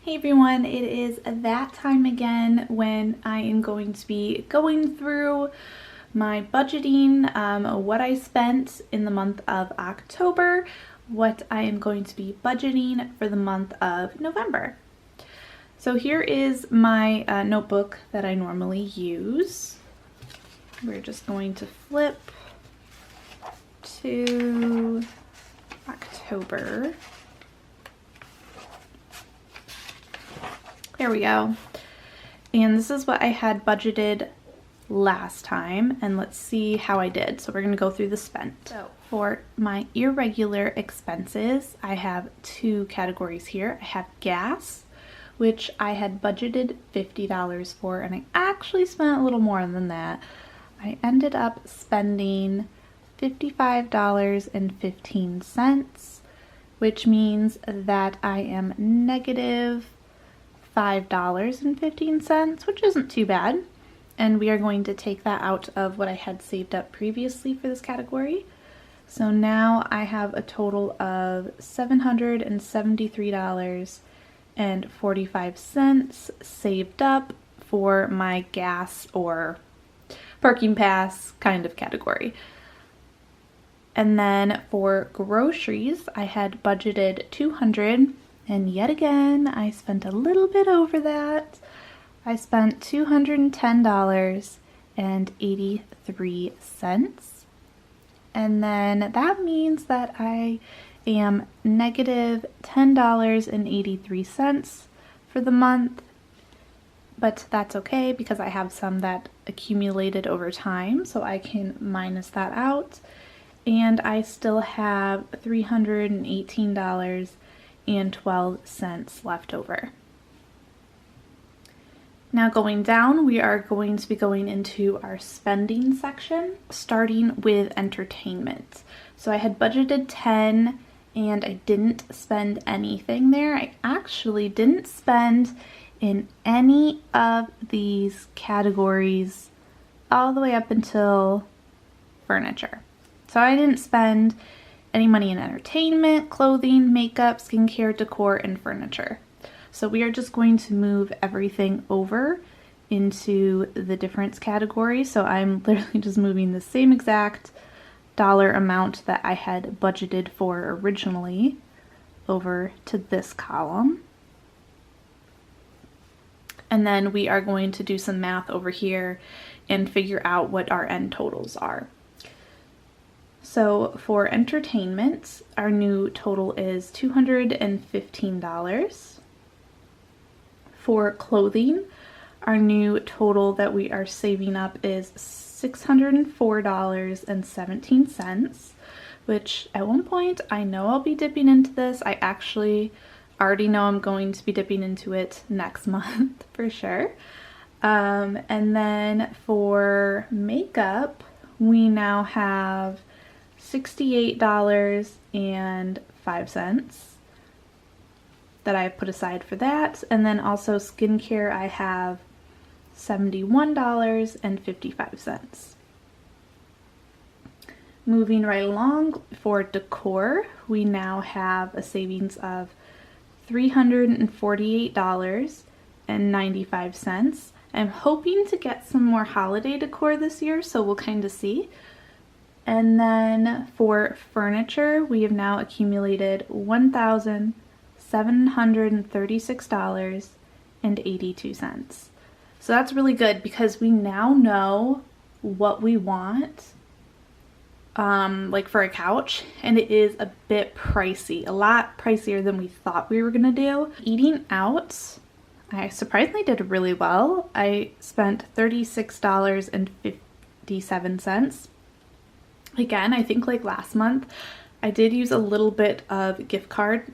Hey everyone, it is that time again when I am going to be going through my budgeting, what I spent in the month of October, what I am going to be budgeting for the month of November. So here is my notebook that I normally use. We're just going to flip to October. There we go. And this is what I had budgeted last time, and let's see how I did. So we're going to go through the spend. So for my irregular expenses, I have two categories here. I have gas, which I had budgeted $50 for, and I actually spent a little more than that. I ended up spending $55.15, which means that I am negative $5.15, which isn't too bad. And we are going to take that out of what I had saved up previously for this category. So now I have a total of $773.45 saved up for my gas or parking pass kind of category. And then for groceries, I had budgeted $200, and yet again, I spent a little bit over that. I spent $210.83. And then that means that I am negative $10.83 for the month. But that's okay because I have some that accumulated over time, so I can minus that out. And I still have $318.12 left over. Now going down, we are going to be going into our spending section, starting with entertainment. So I had budgeted 10 and I didn't spend anything there. I actually didn't spend in any of these categories all the way up until furniture. So I didn't spend any money in entertainment, clothing, makeup, skincare, decor, and furniture. So we are just going to move everything over into the difference category. So I'm literally just moving the same exact dollar amount that I had budgeted for originally over to this column. And then we are going to do some math over here and figure out what our end totals are. So for entertainment, our new total is $215. For clothing, our new total that we are saving up is $604.17, which at one point I know I'll be dipping into this. I actually already know I'm going to be dipping into it next month for sure. And then for makeup, we now have $68.05 that I have put aside for that. And then also skincare, I have $71.55. Moving right along, for decor, we now have a savings of $348.95. I'm hoping to get some more holiday decor this year, so we'll kind of see. And then for furniture, we have now accumulated $1,736.82. So that's really good because we now know what we want, like for a couch, and it is a bit pricey, a lot pricier than we thought we were gonna do. Eating out, I surprisingly did really well. I spent $36.57. Again, I think like last month, I did use a little bit of gift card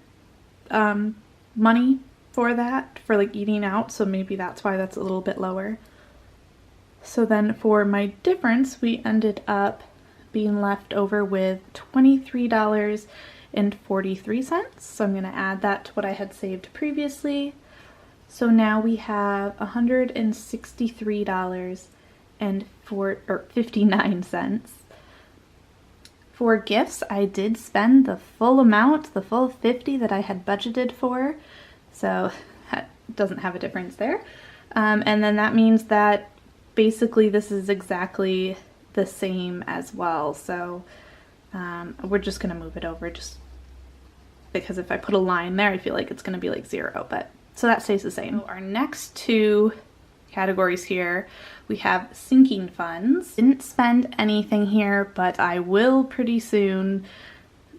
money for that, for like eating out, so maybe that's why that's a little bit lower. So then for my difference, we ended up being left over with $23.43. So I'm going to add that to what I had saved previously. So now we have $163.59. For gifts, I did spend the full amount, the full $50 that I had budgeted for. So that doesn't have a difference there. And then that means that basically this is exactly the same as well. So we're just going to move it over just because if I put a line there, I feel like it's going to be like 0, but so that stays the same. So our next two categories here, we have sinking funds. Didn't spend anything here, but I will pretty soon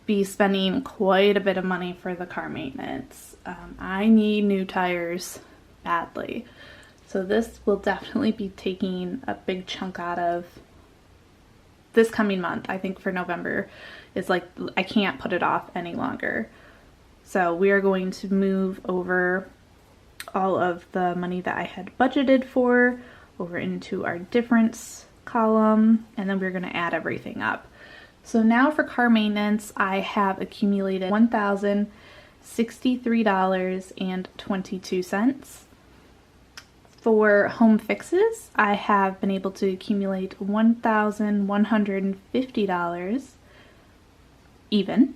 be spending quite a bit of money for the car maintenance. I need new tires badly. So this will definitely be taking a big chunk out of this coming month. I think for November is like, I can't put it off any longer. So we are going to move over all of the money that I had budgeted for over into our difference column, and then we're going to add everything up. So now for car maintenance, I have accumulated $1,063.22. For home fixes, I have been able to accumulate $1,150 even.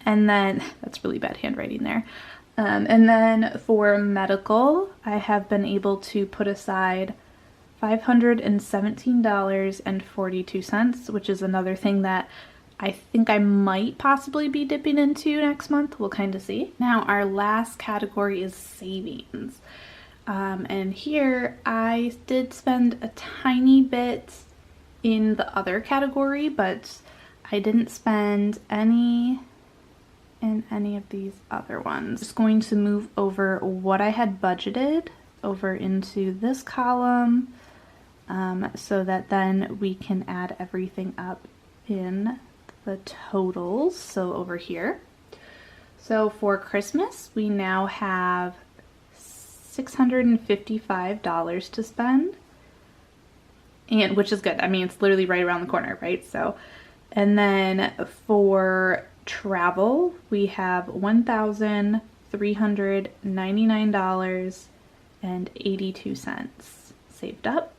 And then, that's really bad handwriting there. And then for medical, I have been able to put aside $517.42, which is another thing that I think I might possibly be dipping into next month. We'll kind of see. Now, our last category is savings. And here I did spend a tiny bit in the other category, but I didn't spend any in any of these other ones. Just going to move over what I had budgeted over into this column so that then we can add everything up in the totals. So over here. So for Christmas, we now have $655 to spend, and which is good. I mean, it's literally right around the corner, right? So, and then for travel, we have $1,399.82 saved up.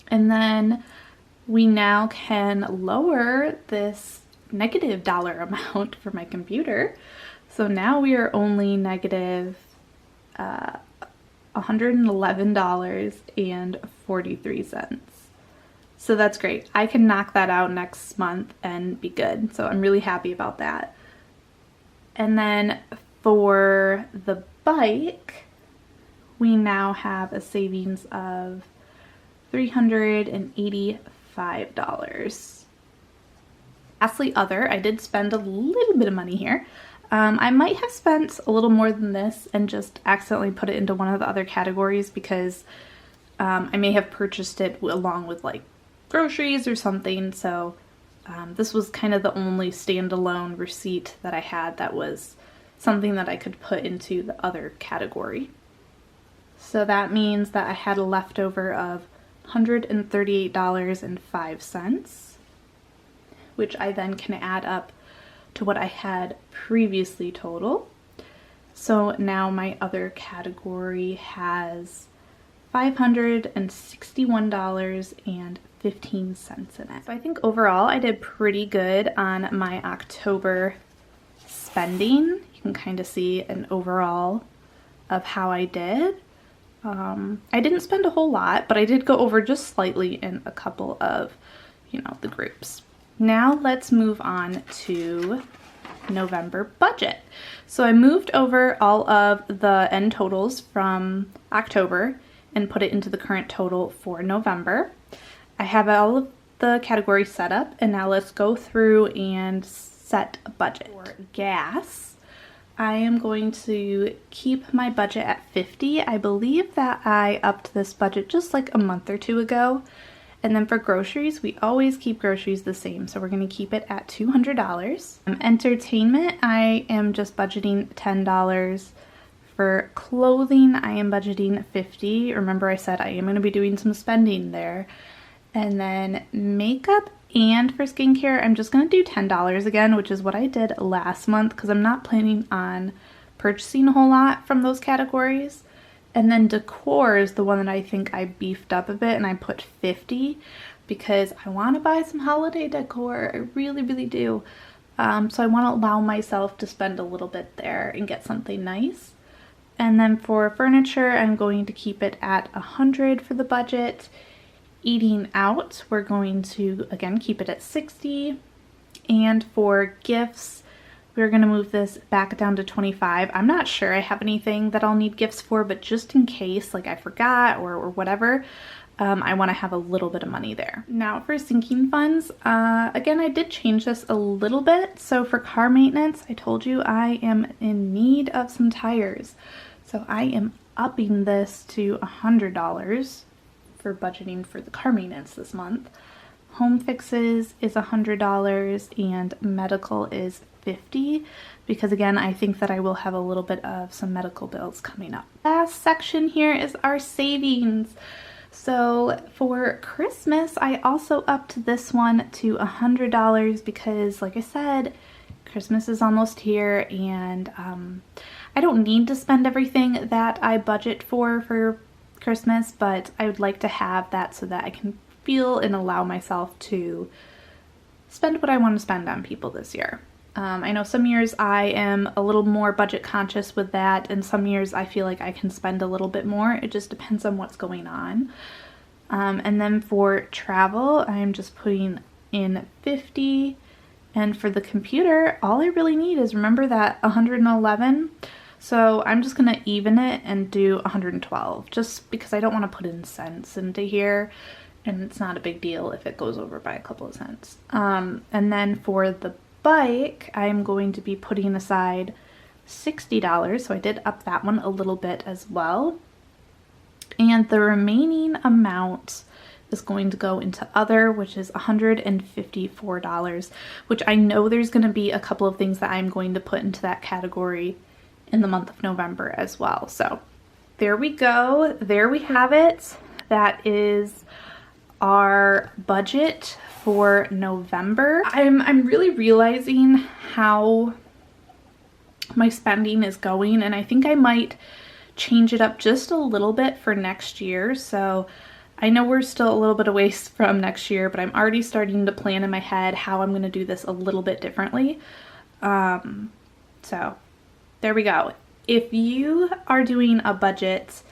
And then we now can lower this negative dollar amount for my computer. So now we are only negative $111.43. So that's great. I can knock that out next month and be good. So I'm really happy about that. And then for the bike, we now have a savings of $385. Lastly, other, I did spend a little bit of money here. I might have spent a little more than this and just accidentally put it into one of the other categories because I may have purchased it along with like groceries or something. So this was kind of the only standalone receipt that I had that was something that I could put into the other category. So that means that I had a leftover of $138.05, which I then can add up to what I had previously total. So now my other category has $561.15 in it. So I think overall I did pretty good on my October spending. You can kind of see an overall of how I did. I didn't spend a whole lot, but I did go over just slightly in a couple of, the groups. Now let's move on to November budget. So I moved over all of the end totals from October and put it into the current total for November. I have all of the categories set up, and now let's go through and set a budget. For gas, I am going to keep my budget at $50. I believe that I upped this budget just like a month or two ago. And then for groceries, we always keep groceries the same, so we're going to keep it at $200. Entertainment, I am just budgeting $10. For clothing, I am budgeting $50. Remember I said I am going to be doing some spending there. And then makeup and for skincare, I'm just going to do $10 again, which is what I did last month because I'm not planning on purchasing a whole lot from those categories. And then decor is the one that I think I beefed up a bit and I put $50 because I want to buy some holiday decor. I really, really do. So I want to allow myself to spend a little bit there and get something nice. And then for furniture, I'm going to keep it at $100 for the budget. Eating out, we're going to, again, keep it at $60. And for gifts, we're going to move this back down to $25. I'm not sure I have anything that I'll need gifts for, but just in case, like I forgot or whatever, I want to have a little bit of money there. Now for sinking funds, again, I did change this a little bit. So for car maintenance, I told you I am in need of some tires. So I am upping this to $100 for budgeting for the car maintenance this month. Home fixes is $100 and medical is $50 because again, I think that I will have a little bit of some medical bills coming up. Last section here is our savings. So for Christmas, I also upped this one to $100 because like I said, Christmas is almost here and I don't need to spend everything that I budget for Christmas, but I would like to have that so that I can feel and allow myself to spend what I want to spend on people this year. I know some years I am a little more budget conscious with that, and some years I feel like I can spend a little bit more. It just depends on what's going on. And then for travel, I'm just putting in $50. And for the computer, all I really need is, remember that 111? So I'm just gonna even it and do 112, just because I don't want to put in cents into here, and it's not a big deal if it goes over by a couple of cents. And then for the bike, I'm going to be putting aside $60, so I did up that one a little bit as well. And the remaining amount is going to go into other, which is $154, which I know there's going to be a couple of things that I'm going to put into that category in the month of November as well. So there we go. There we have it. That is our budget for November. I'm really realizing how my spending is going, and I think I might change it up just a little bit for next year. So I know we're still a little bit away from next year, but I'm already starting to plan in my head how I'm going to do this a little bit differently. So there we go. If you are doing a budget,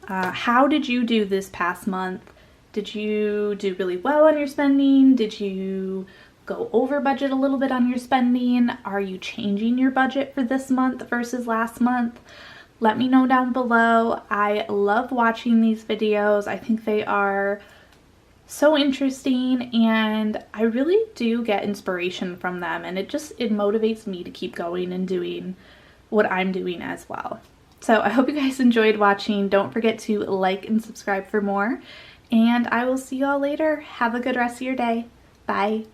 how did you do this past month? Did you do really well on your spending? Did you go over budget a little bit on your spending? Are you changing your budget for this month versus last month? Let me know down below. I love watching these videos. I think they are so interesting and I really do get inspiration from them, and it motivates me to keep going and doing what I'm doing as well. So I hope you guys enjoyed watching. Don't forget to like and subscribe for more. And I will see you all later. Have a good rest of your day. Bye.